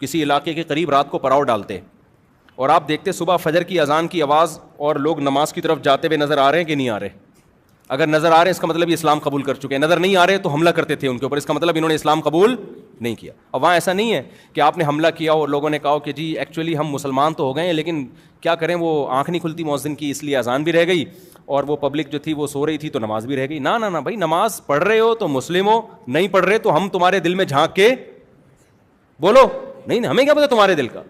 کسی علاقے کے قریب, رات کو پڑاؤ ڈالتے, اور آپ دیکھتے صبح فجر کی اذان کی آواز اور لوگ نماز کی طرف جاتے ہوئے نظر آ رہے ہیں کہ نہیں آ رہے. اگر نظر آ رہے ہیں اس کا مطلب یہ اسلام قبول کر چکے ہیں, نظر نہیں آ رہے تو حملہ کرتے تھے ان کے اوپر, اس کا مطلب انہوں نے اسلام قبول نہیں کیا. اور وہاں ایسا نہیں ہے کہ آپ نے حملہ کیا اور لوگوں نے کہا کہ جی ایکچولی ہم مسلمان تو ہو گئے ہیں لیکن کیا کریں, وہ آنکھ نہیں کھلتی مؤذن کی, اس لیے اذان بھی رہ گئی اور وہ پبلک جو تھی وہ سو رہی تھی تو نماز بھی رہ گئی. نہ نہ بھائی, نماز پڑھ رہے ہو تو مسلم ہو, نہیں پڑھ رہے تو ہم تمہارے دل میں جھانک کے بولو نہیں, ہمیں کیا پتا تمہارے دل کا.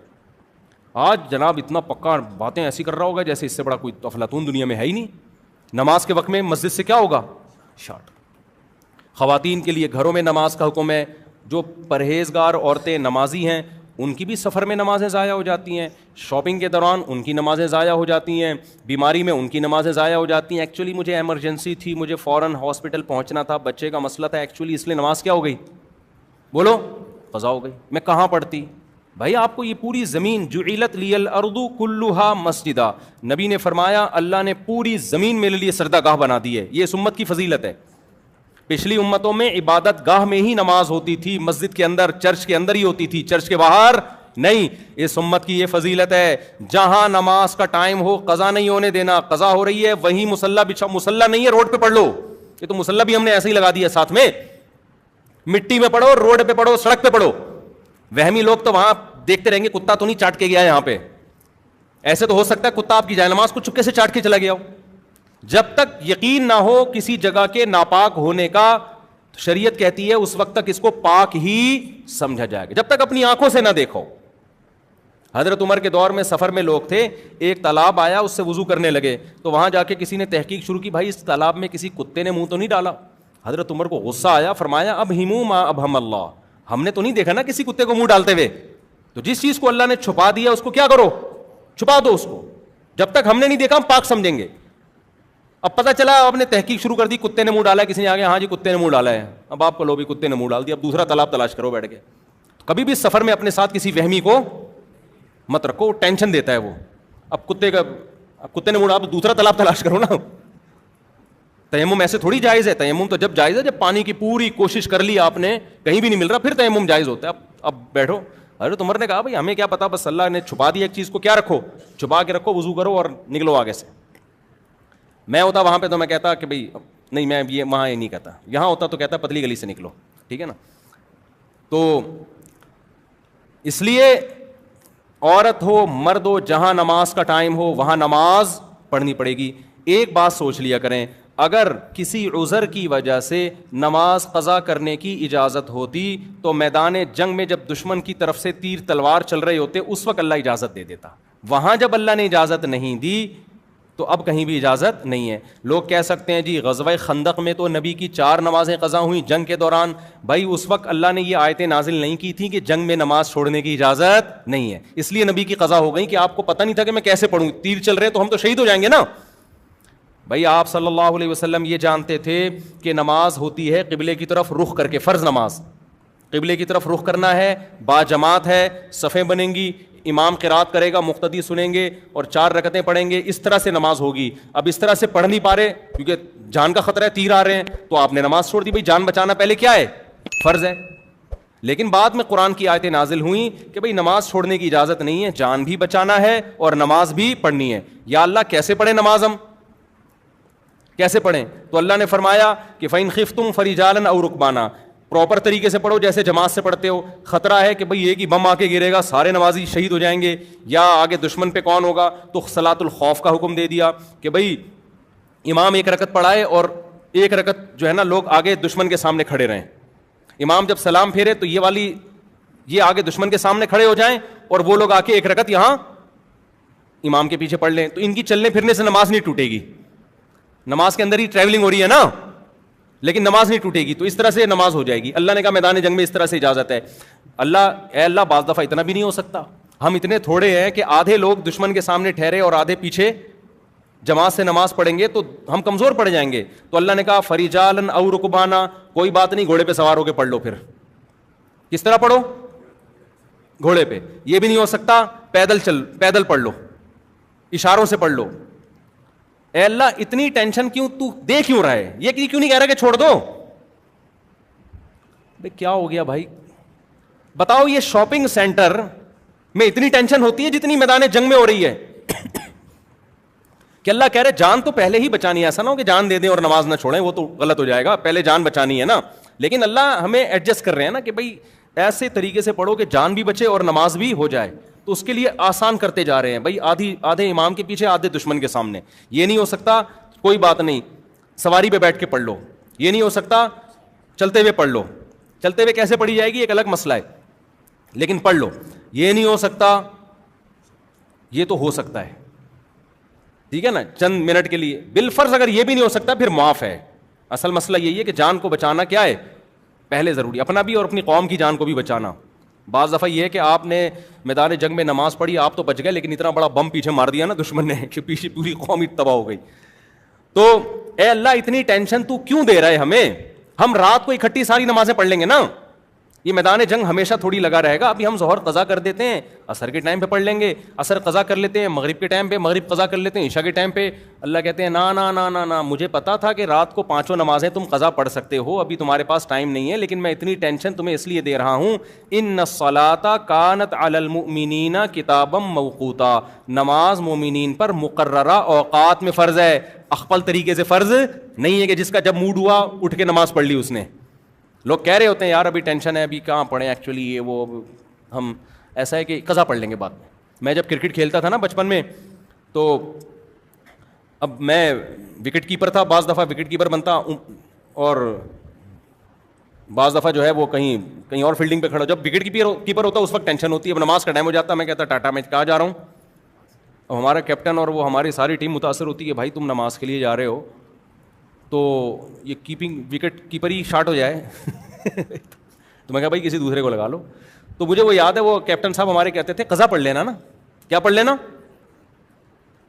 آج جناب اتنا پکا باتیں ایسی کر رہا ہوگا جیسے اس سے بڑا کوئی افلاطون دنیا میں ہے ہی نہیں. نماز کے وقت میں مسجد سے کیا ہوگا؟ شارٹ. خواتین کے لیے گھروں میں نماز کا حکم ہے. جو پرہیزگار عورتیں نمازی ہیں ان کی بھی سفر میں نمازیں ضائع ہو جاتی ہیں, شاپنگ کے دوران ان کی نمازیں ضائع ہو جاتی ہیں, بیماری میں ان کی نمازیں ضائع ہو جاتی ہیں. ایکچولی مجھے ایمرجنسی تھی, مجھے فوراً ہاسپٹل پہنچنا تھا, بچے کا مسئلہ تھا ایکچولی, اس لیے نماز کیا ہو گئی؟ بولو قضا ہو گئی. میں کہاں پڑھتی بھائی؟ آپ کو یہ پوری زمین جعلت لی الارض کلھا مسجدا, نبی نے فرمایا اللہ نے پوری زمین میرے لیے سجدہ گاہ بنا دی ہے. یہ اس امت کی فضیلت ہے. پچھلی امتوں میں عبادت گاہ میں ہی نماز ہوتی تھی, مسجد کے اندر, چرچ کے اندر ہی ہوتی تھی, چرچ کے باہر نہیں. اس امت کی یہ فضیلت ہے, جہاں نماز کا ٹائم ہو قضا نہیں ہونے دینا. قضا ہو رہی ہے وہیں مصلی بچھا, مصلی نہیں ہے روڈ پہ پڑھ لو, یہ تو مصلی بھی ہم نے ایسے ہی لگا دیا ساتھ میں, مٹی میں پڑھو, روڈ پہ پڑھو, سڑک پہ پڑھو. وہمی لوگ تو وہاں دیکھتے رہیں گے کتا تو نہیں چاٹ کے گیا یہاں پہ. ایسے تو ہو سکتا ہے کتا آپ کی جائے نماز کو چپکے سے چاٹ کے چلا گیا ہو. جب تک یقین نہ ہو کسی جگہ کے ناپاک ہونے کا, شریعت کہتی ہے اس وقت تک اس کو پاک ہی سمجھا جائے گا, جب تک اپنی آنکھوں سے نہ دیکھو. حضرت عمر کے دور میں سفر میں لوگ تھے, ایک تالاب آیا, اس سے وضو کرنے لگے, تو وہاں جا کے کسی نے تحقیق شروع کی, بھائی اس تالاب میں کسی کتے نے منہ تو نہیں ڈالا؟ حضرت عمر کو غصہ آیا, فرمایا اب ہمو ما ابہم اللہ, ہم نے تو نہیں دیکھا نا کسی کتے کو منہ ڈالتے ہوئے. تو جس چیز کو اللہ نے چھپا دیا اس کو کیا کرو, چھپا دو اس کو, جب تک ہم نے نہیں دیکھا ہم پاک سمجھیں گے. اب پتہ چلا آپ نے تحقیق شروع کر دی, کتے نے منہ ڈالا ہے, کسی نے آگے ہاں جی کتے نے منہ ڈالا ہے, اب آپ کو لو بھی کتے نے منہ ڈال دیا, اب دوسرا تالاب تلاش کرو بیٹھ کے. کبھی بھی سفر میں اپنے ساتھ کسی وہمی کو مت رکھو, ٹینشن دیتا ہے وہ. اب کتے نے منہ ڈالا, دوسرا تالاب تلاش کرو نا. تیمم ایسے تھوڑی جائز ہے, تیمم تو جب جائز ہے جب پانی کی پوری کوشش کر لی آپ نے, کہیں بھی نہیں مل رہا, پھر تیمم جائز ہوتا ہے. اب بیٹھو. حضرت عمر نے کہا بھائی ہمیں کیا پتا, بس اللہ نے چھپا دی ایک چیز کو, کیا رکھو, چھپا کے رکھو, وضو کرو اور نکلو آگے سے. میں ہوتا وہاں پہ تو میں کہتا کہ بھائی نہیں, میں یہ وہاں یہ نہیں کہتا, یہاں ہوتا تو کہتا پتلی گلی سے نکلو, ٹھیک ہے نا. تو اس لیے عورت ہو مرد ہو, جہاں نماز کا ٹائم ہو وہاں نماز پڑھنی پڑے گی. ایک بات سوچ لیا کریں, اگر کسی عذر کی وجہ سے نماز قضا کرنے کی اجازت ہوتی تو میدان جنگ میں جب دشمن کی طرف سے تیر تلوار چل رہے ہوتے اس وقت اللہ اجازت دے دیتا. وہاں جب اللہ نے اجازت نہیں دی تو اب کہیں بھی اجازت نہیں ہے. لوگ کہہ سکتے ہیں جی غزوہ خندق میں تو نبی کی 4 نمازیں قضا ہوئیں جنگ کے دوران. بھائی اس وقت اللہ نے یہ آیتیں نازل نہیں کی تھی کہ جنگ میں نماز چھوڑنے کی اجازت نہیں ہے, اس لیے نبی کی قضا ہو گئی کہ آپ کو پتہ نہیں تھا کہ میں کیسے پڑھوں, تیر چل رہے تو ہم تو شہید ہو جائیں گے نا. بھائی آپ صلی اللہ علیہ وسلم یہ جانتے تھے کہ نماز ہوتی ہے قبلے کی طرف رخ کر کے, فرض نماز قبلے کی طرف رخ کرنا ہے, با جماعت ہے, صفیں بنیں گی, امام قرات کرے گا, مقتدی سنیں گے اور 4 رکعتیں پڑھیں گے, اس طرح سے نماز ہوگی. اب اس طرح سے پڑھ نہیں پا رہے کیونکہ جان کا خطرہ ہے, تیر آ رہے ہیں, تو آپ نے نماز چھوڑ دی. بھائی جان بچانا پہلے کیا ہے, فرض ہے. لیکن بعد میں قرآن کی آیتیں نازل ہوئیں کہ بھئی نماز چھوڑنے کی اجازت نہیں ہے, جان بھی بچانا ہے اور نماز بھی پڑھنی ہے. یا اللہ کیسے پڑھیں نماز, ہم کیسے پڑھیں؟ تو اللہ نے فرمایا کہ فَإِنْ خِفْتُمْ فَرِجَالًا أَوْ رُكْبَانًا, پراپر طریقے سے پڑھو جیسے جماعت سے پڑھتے ہو. خطرہ ہے کہ بھئی ایک ہی بم آ کے گرے گا, سارے نمازی شہید ہو جائیں گے, یا آگے دشمن پہ کون ہوگا, تو صلاۃ الخوف کا حکم دے دیا کہ بھئی امام 1 رکعت پڑھائے اور 1 رکعت جو ہے نا لوگ آگے دشمن کے سامنے کھڑے رہیں. امام جب سلام پھیرے تو یہ آگے دشمن کے سامنے کھڑے ہو جائیں اور وہ لوگ آ کے 1 رکعت یہاں امام کے پیچھے پڑھ لیں. تو ان کی چلنے پھرنے سے نماز نہیں ٹوٹے گی, نماز کے اندر ہی ٹریولنگ ہو رہی ہے نا, لیکن نماز نہیں ٹوٹے گی. تو اس طرح سے نماز ہو جائے گی. اللہ نے کہا میدان جنگ میں اس طرح سے اجازت ہے. اے اللہ بعض دفعہ اتنا بھی نہیں ہو سکتا, ہم اتنے تھوڑے ہیں کہ آدھے لوگ دشمن کے سامنے ٹھہرے اور آدھے پیچھے جماعت سے نماز پڑھیں گے تو ہم کمزور پڑ جائیں گے. تو اللہ نے کہا فریجالن او رکبانا, کوئی بات نہیں, گھوڑے پہ سوار ہو کے پڑھ لو. پھر کس طرح پڑھو, گھوڑے پہ. یہ بھی نہیں ہو سکتا پیدل پڑھ لو, اشاروں سے پڑھ لو. اے اللہ اتنی ٹینشن کیوں, تو دے کیوں رہا ہے, یہ کیوں نہیں کہہ رہا کہ چھوڑ دو. بھئی کیا ہو گیا بھائی, بتاؤ یہ شاپنگ سینٹر میں اتنی ٹینشن ہوتی ہے جتنی میدان جنگ میں ہو رہی ہے کہ اللہ کہہ رہے جان تو پہلے ہی بچانی ہے. ایسا نہ ہو کہ جان دے دیں اور نماز نہ چھوڑیں, وہ تو غلط ہو جائے گا, پہلے جان بچانی ہے نا. لیکن اللہ ہمیں ایڈجسٹ کر رہے ہیں نا کہ بھئی ایسے طریقے سے پڑھو کہ جان بھی بچے اور نماز بھی ہو جائے. تو اس کے لیے آسان کرتے جا رہے ہیں. بھئی آدھے امام کے پیچھے, آدھے دشمن کے سامنے. یہ نہیں ہو سکتا, کوئی بات نہیں, سواری پہ بیٹھ کے پڑھ لو. یہ نہیں ہو سکتا, چلتے ہوئے پڑھ لو. چلتے ہوئے کیسے پڑھی جائے گی ایک الگ مسئلہ ہے, لیکن پڑھ لو. یہ نہیں ہو سکتا, یہ تو ہو سکتا ہے, ٹھیک ہے نا, چند منٹ کے لیے. بالفرض اگر یہ بھی نہیں ہو سکتا پھر معاف ہے. اصل مسئلہ یہی ہے کہ جان کو بچانا کیا ہے پہلے ضروری, اپنا بھی اور اپنی قوم کی جان کو بھی بچانا. بعض دفعہ یہ ہے کہ آپ نے میدان جنگ میں نماز پڑھی, آپ تو بچ گئے, لیکن اتنا بڑا بم پیچھے مار دیا نا دشمن نے کہ پیچھے پوری قوم ہی تباہ ہو گئی. تو اے اللہ اتنی ٹینشن تو کیوں دے رہا ہے ہمیں, ہم رات کو اکٹھی ساری نمازیں پڑھ لیں گے نا. یہ میدان جنگ ہمیشہ تھوڑی لگا رہے گا. ابھی ہم ظہر قضا کر دیتے ہیں, عصر کے ٹائم پہ پڑھ لیں گے, عصر قضا کر لیتے ہیں, مغرب کے ٹائم پہ مغرب قضا کر لیتے ہیں, عشاء کے ٹائم پہ. اللہ کہتے ہیں نا نا نا نا نا, مجھے پتا تھا کہ رات کو 5 نمازیں تم قضا پڑھ سکتے ہو, ابھی تمہارے پاس ٹائم نہیں ہے, لیکن میں اتنی ٹینشن تمہیں اس لیے دے رہا ہوں. ان الصلاۃ کانت علی المؤمنین کتابا موقوتا, نماز مومنین پر مقررہ اوقات میں فرض ہے, اخپل طریقے سے فرض نہیں ہے کہ جس کا جب موڈ ہوا اٹھ کے نماز پڑھ لی اس نے. لوگ کہہ رہے ہوتے ہیں یار ابھی ٹینشن ہے, ابھی کہاں پڑھیں, ایکچولی یہ وہ, ہم ایسا ہے کہ قضا پڑھ لیں گے بعد میں. میں جب کرکٹ کھیلتا تھا نا بچپن میں, تو اب میں وکٹ کیپر تھا, بعض دفعہ وکٹ کیپر بنتا اور بعض دفعہ جو ہے وہ کہیں اور فیلڈنگ پہ کھڑا. جب وکٹ کیپر ہوتا اس وقت ٹینشن ہوتی ہے. اب نماز کا ٹائم ہو جاتا, میں کہتا ٹاٹا میں کہاں جا رہا ہوں. اب ہمارا کیپٹن اور وہ ہماری ساری ٹیم متاثر ہوتی ہے, بھائی تم نماز کے لیے جا رہے ہو تو یہ وکٹ کیپر ہی شارٹ ہو جائے تو میں کہا بھائی کسی دوسرے کو لگا لو. تو مجھے وہ یاد ہے, وہ کیپٹن صاحب ہمارے کہتے تھے قضا پڑھ لینا نا. کیا پڑھ لینا؟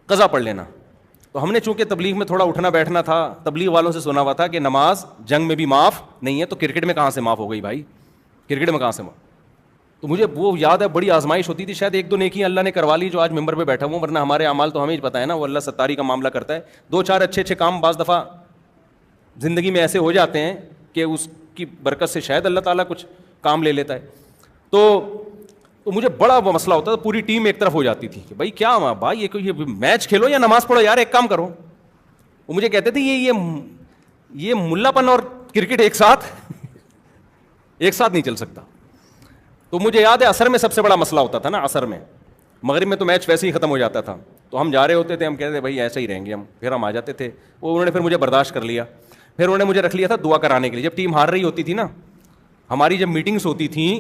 قضا پڑھ لینا. تو ہم نے چونکہ تبلیغ میں تھوڑا اٹھنا بیٹھنا تھا, تبلیغ والوں سے سنا ہوا تھا کہ نماز جنگ میں بھی معاف نہیں ہے, تو کرکٹ میں کہاں سے معاف ہو گئی بھائی, کرکٹ میں کہاں سے معاف. تو مجھے وہ یاد ہے, بڑی آزمائش ہوتی تھی, شاید ایک دو نیکی اللہ نے کروا لی جو آج ممبر پہ بیٹھا ہوں, ورنہ ہمارے اعمال تو ہمیں ہی پتہ ہے نا, وہ اللہ ستاری کا معاملہ کرتا ہے. دو چار اچھے اچھے کام بعض دفعہ زندگی میں ایسے ہو جاتے ہیں کہ اس کی برکت سے شاید اللہ تعالیٰ کچھ کام لے لیتا ہے. تو مجھے بڑا وہ مسئلہ ہوتا تھا, پوری ٹیم ایک طرف ہو جاتی تھی کہ بھائی کیا ہوا بھائی, یہ میچ کھیلو یا نماز پڑھو یار, ایک کام کرو. وہ مجھے کہتے تھے یہ ملا پن اور کرکٹ ایک ساتھ نہیں چل سکتا. تو مجھے یاد ہے عصر میں سب سے بڑا مسئلہ ہوتا تھا نا, عصر میں. مغرب میں تو میچ ویسے ہی ختم ہو جاتا تھا, تو ہم جا رہے ہوتے تھے, ہم کہتے تھے بھائی ایسے ہی رہیں گے ہم, پھر ہم آ جاتے تھے. وہ انہوں نے پھر مجھے برداشت کر لیا, پھر انہوں نے مجھے رکھ لیا تھا دعا کرانے کے لیے. جب ٹیم ہار رہی ہوتی تھی نا, ہماری جب میٹنگس ہوتی تھیں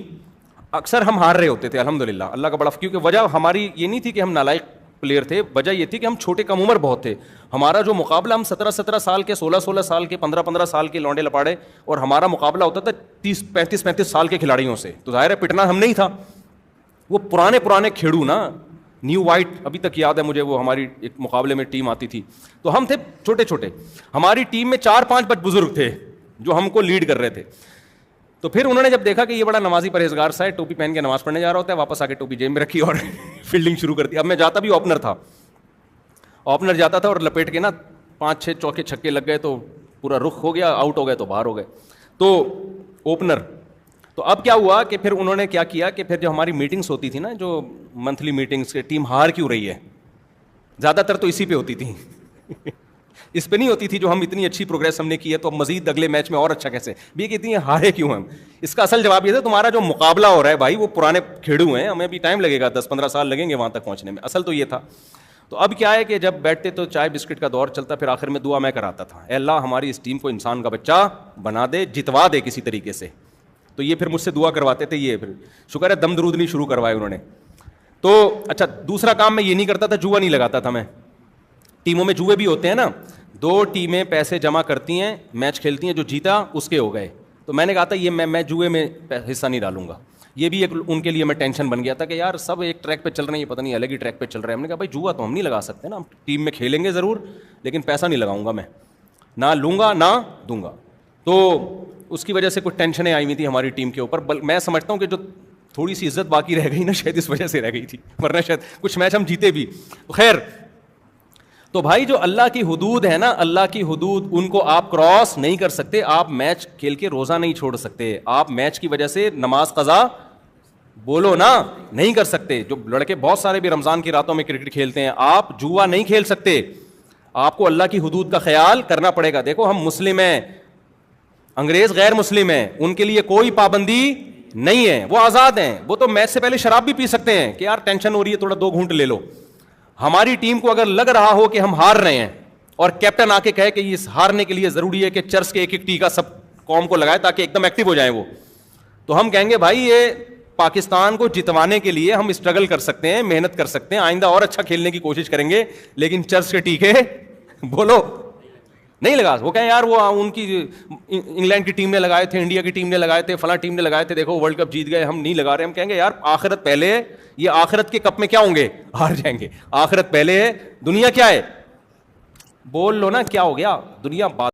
اکثر ہم ہار رہے ہوتے تھے الحمدللہ, اللہ کا بڑا, کیونکہ وجہ ہماری یہ نہیں تھی کہ ہم نالائق پلیئر تھے, وجہ یہ تھی کہ ہم چھوٹے کم عمر بہت تھے. ہمارا جو مقابلہ, ہم 17 سال کے, 16 سال کے, 15 سال کے لونڈے لپاڑے, اور ہمارا مقابلہ ہوتا تھا 35 سال کے کھلاڑیوں سے. تو ظاہر ہے پٹنا ہم نہیں تھا, وہ پرانے کھیڑو نا, نیو وائٹ, ابھی تک یاد ہے مجھے, وہ ہماری ایک مقابلے میں ٹیم آتی تھی, تو ہم تھے چھوٹے. ہماری ٹیم میں 4-5 بزرگ تھے جو ہم کو لیڈ کر رہے تھے. تو پھر انہوں نے جب دیکھا کہ یہ بڑا نمازی پرہیزگار سا ہے, ٹوپی پہن کے نماز پڑھنے جا رہا ہوتا ہے, واپس آ کے ٹوپی جیب میں رکھی اور فیلڈنگ شروع کر دی. اب میں جاتا بھی اوپنر تھا, اوپنر جاتا تھا اور لپیٹ کے نا 5-6 چوکے چھکے لگ گئے تو پورا رخ ہو گیا, آؤٹ ہو گئے تو باہر ہو گئے. تو اوپنر. تو اب کیا ہوا کہ پھر انہوں نے کیا کیا کہ پھر جو ہماری میٹنگس ہوتی تھی نا, جو منتھلی میٹنگس کے, ٹیم ہار کیوں رہی ہے, زیادہ تر تو اسی پہ ہوتی تھی اس پہ نہیں ہوتی تھی جو ہم اتنی اچھی پروگریس ہم نے کی ہے تو مزید اگلے میچ میں اور اچھا کیسے بھی, کہتی ہیں ہارے کیوں ہم. اس کا اصل جواب یہ تھا تمہارا جو مقابلہ ہو رہا ہے بھائی وہ پرانے کھیڑو ہیں, ہمیں بھی ٹائم لگے گا, 10-15 سال لگیں گے وہاں تک پہنچنے میں. اصل تو یہ تھا. تو اب کیا ہے کہ جب بیٹھتے تو چائے بسکٹ کا دور چلتا, پھر آخر میں دعا میں کراتا تھا, اے اللہ ہماری اس ٹیم کو انسان کا بچہ بنا دے, جتوا دے کسی طریقے سے. تو یہ پھر مجھ سے دعا کرواتے تھے, یہ پھر شکر ہے دم درود نہیں شروع کروائے انہوں نے. تو اچھا دوسرا کام میں یہ نہیں کرتا تھا, جوا نہیں لگاتا تھا میں. ٹیموں میں جوئے بھی ہوتے ہیں نا, 2 ٹیمیں پیسے جمع کرتی ہیں, میچ کھیلتی ہیں, جو جیتا اس کے ہو گئے. تو میں نے کہا تھا یہ میں جوئے میں حصہ نہیں ڈالوں گا. یہ بھی ایک ان کے لیے میں ٹینشن بن گیا تھا کہ یار سب ایک ٹریک پہ چل رہے ہیں, یہ پتہ نہیں الگ ہی ٹریک پہ چل رہے ہیں. ہم نے کہا بھائی جوا تو ہم نہیں لگا سکتے نا, ہم ٹیم میں کھیلیں گے ضرور لیکن پیسہ نہیں لگاؤں گا میں, نہ لوں گا نہ دوں گا. تو اس کی وجہ سے کچھ ٹینشنیں آئی ہوئی تھی ہماری ٹیم کے اوپر. میں سمجھتا ہوں کہ جو تھوڑی سی عزت باقی رہ گئی نا شاید اس وجہ سے رہ گئی تھی, ورنہ شاید کچھ میچ ہم جیتے بھی. خیر, تو بھائی جو اللہ کی حدود ہے نا, اللہ کی حدود, ان کو آپ کراس نہیں کر سکتے. آپ میچ کھیل کے روزہ نہیں چھوڑ سکتے, آپ میچ کی وجہ سے نماز قضا بولو نا نہیں کر سکتے. جو لڑکے بہت سارے بھی رمضان کی راتوں میں کرکٹ کھیلتے ہیں, آپ جوا نہیں کھیل سکتے. آپ کو اللہ کی حدود کا خیال کرنا پڑے گا. دیکھو ہم مسلم ہیں, انگریز غیر مسلم ہیں, ان کے لیے کوئی پابندی نہیں ہے, وہ آزاد ہیں. وہ تو میچ سے پہلے شراب بھی پی سکتے ہیں کہ یار ٹینشن ہو رہی ہے تھوڑا 2 گھونٹ لے لو. ہماری ٹیم کو اگر لگ رہا ہو کہ ہم ہار رہے ہیں اور کیپٹن آ کے کہے کہ اس ہارنے کے لیے ضروری ہے کہ چرچ کے ایک ٹیکا سب قوم کو لگائے تاکہ ایک دم ایکٹیو ہو جائیں وہ, تو ہم کہیں گے بھائی یہ پاکستان کو جتوانے کے لیے ہم اسٹرگل کر سکتے ہیں, محنت کر سکتے ہیں, آئندہ اور اچھا کھیلنے کی کوشش کریں گے, لیکن چرچ کے ٹیکے بولو نہیں لگا. وہ کہیں یار وہ ان کی انگلینڈ کی ٹیم نے لگائے تھے, انڈیا کی ٹیم نے لگائے تھے, فلاں ٹیم نے لگائے تھے, دیکھو ورلڈ کپ جیت گئے, ہم نہیں لگا رہے. ہم کہیں گے یار آخرت پہلے ہے, یہ آخرت کے کپ میں کیا ہوں گے, ہار جائیں گے. آخرت پہلے ہے, دنیا کیا ہے, بول لو نا کیا ہو گیا, دنیا بات